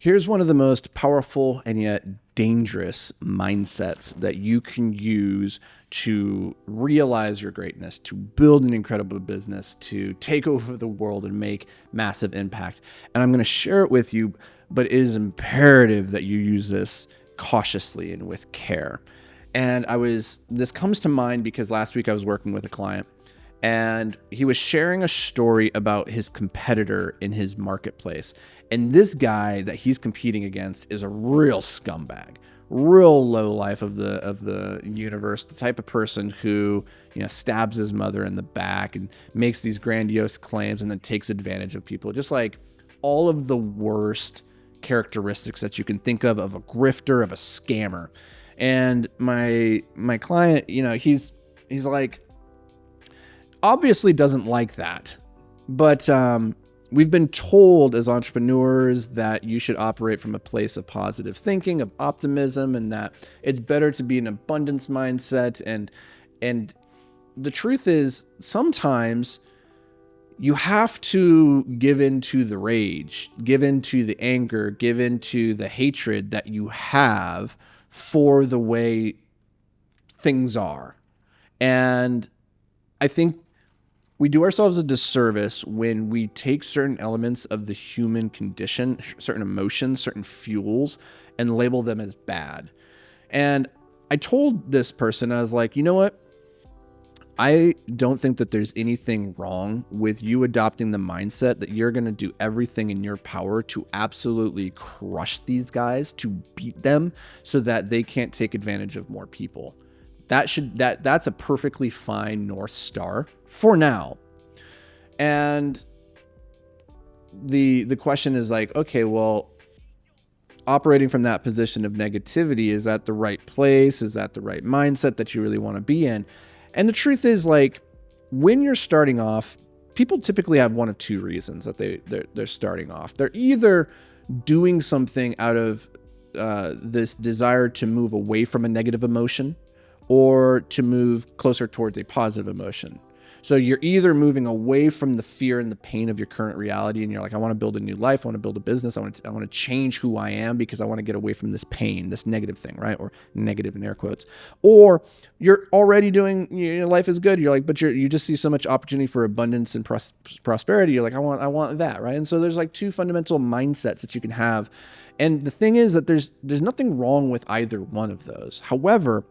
Here's one of the most powerful and yet dangerous mindsets that you can use to realize your greatness, to build an incredible business, to take over the world and make massive impact. And I'm going to share it with you, but it is imperative that you use this cautiously and with care. And this comes to mind because last week I was working with a client and he was sharing a story about his competitor in his marketplace. And this guy that he's competing against is a real scumbag, real low life of the universe, the type of person who, stabs his mother in the back and makes these grandiose claims and then takes advantage of people. Just like all of the worst characteristics that you can think of a grifter, of a scammer. And my client, he's like, obviously doesn't like that, but we've been told as entrepreneurs that you should operate from a place of positive thinking, of optimism, and that it's better to be an abundance mindset. And the truth is, sometimes you have to give into the rage, give into the anger, give into the hatred that you have for the way things are. And I think we do ourselves a disservice when we take certain elements of the human condition, certain emotions, certain fuels, and label them as bad. And I told this person, I was like, you know what? I don't think that there's anything wrong with you adopting the mindset that you're going to do everything in your power to absolutely crush these guys, to beat them so that they can't take advantage of more people. That's a perfectly fine North Star for now. And the question is like, okay, well, operating from that position of negativity, is that the right place? Is that the right mindset that you really want to be in? And the truth is, like, when you're starting off, people typically have one of two reasons that they're starting off. They're either doing something out of this desire to move away from a negative emotion, or to move closer towards a positive emotion. So you're either moving away from the fear and the pain of your current reality, and you're like, I want to build a new life, I want to build a business, I want to change who I am because I want to get away from this pain, this negative thing, right? Or negative in air quotes. Or you're already doing, your life is good. You're like, but you just see so much opportunity for abundance and prosperity. You're like, I want that, right? And so there's like two fundamental mindsets that you can have. And the thing is that there's nothing wrong with either one of those. However,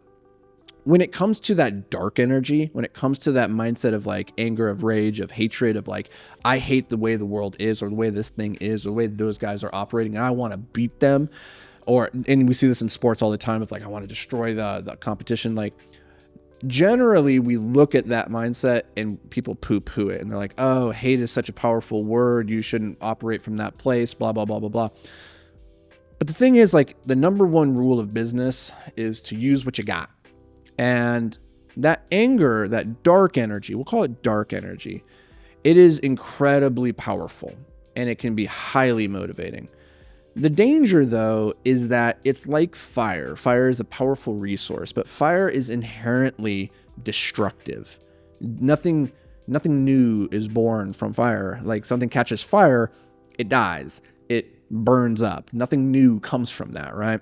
when it comes to that dark energy, when it comes to that mindset of like anger, of rage, of hatred, of like, I hate the way the world is, or the way this thing is, or the way those guys are operating, and I want to beat them. And we see this in sports all the time of like, I want to destroy the competition. Like, generally we look at that mindset and people poo-poo it. And they're like, oh, hate is such a powerful word. You shouldn't operate from that place, blah, blah, blah, blah, blah. But the thing is, like, the number one rule of business is to use what you got. And that anger, that dark energy, we'll call it dark energy, it is incredibly powerful and it can be highly motivating. The danger, though, is that it's like fire. Fire is a powerful resource, but fire is inherently destructive. Nothing new is born from fire. Like, something catches fire, it dies, it burns up. Nothing new comes from that, right?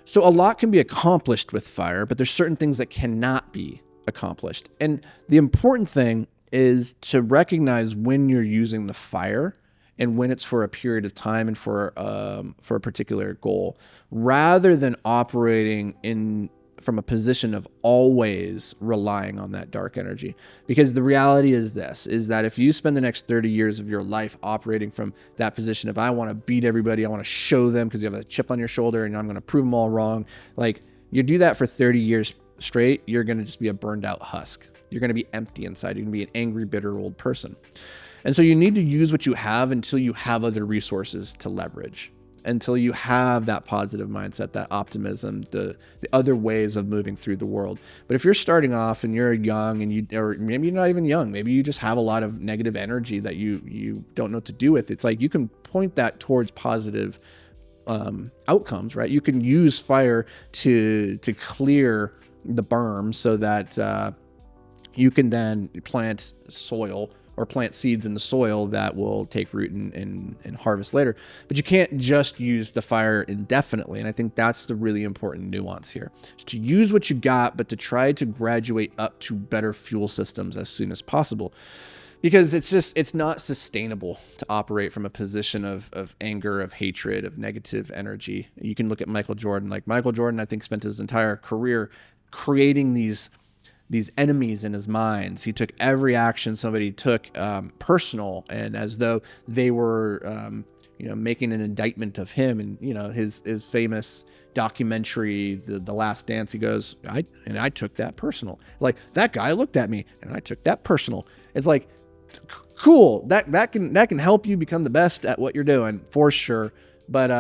So a lot can be accomplished with fire, but there's certain things that cannot be accomplished. And the important thing is to recognize when you're using the fire and when it's for a period of time and for a particular goal, rather than operating from a position of always relying on that dark energy. Because the reality is that if you spend the next 30 years of your life operating from that position of, I want to beat everybody, I want to show them because you have a chip on your shoulder and I'm going to prove them all wrong. Like, you do that for 30 years straight, you're going to just be a burned out husk. You're going to be empty inside. You're going to be an angry, bitter old person. And so you need to use what you have until you have other resources to leverage, until you have that positive mindset, that optimism, the other ways of moving through the world. But if you're starting off and you're young or maybe you're not even young, maybe you just have a lot of negative energy that you don't know what to do with. It's like, you can point that towards positive outcomes, right? You can use fire to clear the berm so that you can then plant soil or plant seeds in the soil that will take root and harvest later. But you can't just use the fire indefinitely. And I think that's the really important nuance here. Is to use what you got, but to try to graduate up to better fuel systems as soon as possible. Because it's not sustainable to operate from a position of anger, of hatred, of negative energy. You can look at Michael Jordan. Like Michael Jordan, I think, spent his entire career creating these enemies in his minds. He took every action somebody took personal, and as though they were making an indictment of him. And his famous documentary, the Last Dance, he goes, I took that personal. Like, that guy looked at me and I took that personal. It's like, cool, that can help you become the best at what you're doing for sure. But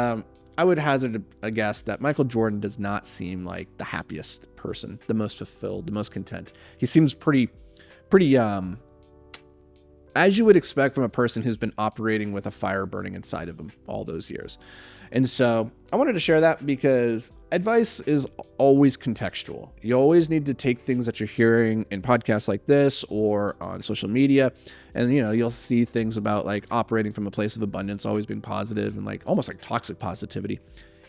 I would hazard a guess that Michael Jordan does not seem like the happiest person, the most fulfilled, the most content. He seems pretty as you would expect from a person who's been operating with a fire burning inside of him all those years. And so I wanted to share that because advice is always contextual. You always need to take things that you're hearing in podcasts like this or on social media. And, you'll see things about like operating from a place of abundance, always being positive and like almost like toxic positivity.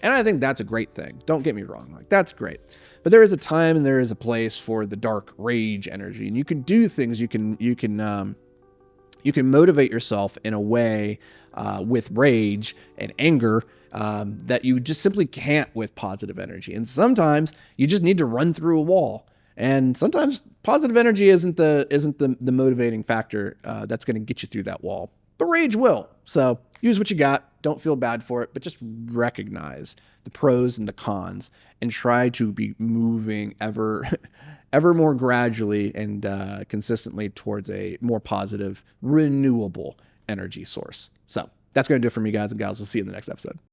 And I think that's a great thing. Don't get me wrong. Like, that's great. But there is a time and there is a place for the dark rage energy. And you can do things. You can motivate yourself in a way with rage and anger that you just simply can't with positive energy. And sometimes you just need to run through a wall. And sometimes positive energy isn't the motivating factor that's going to get you through that wall. But rage will. So use what you got. Don't feel bad for it, but just recognize the pros and the cons and try to be moving ever more gradually and consistently towards a more positive, renewable energy source. So that's going to do it for me, guys and gals. We'll see you in the next episode.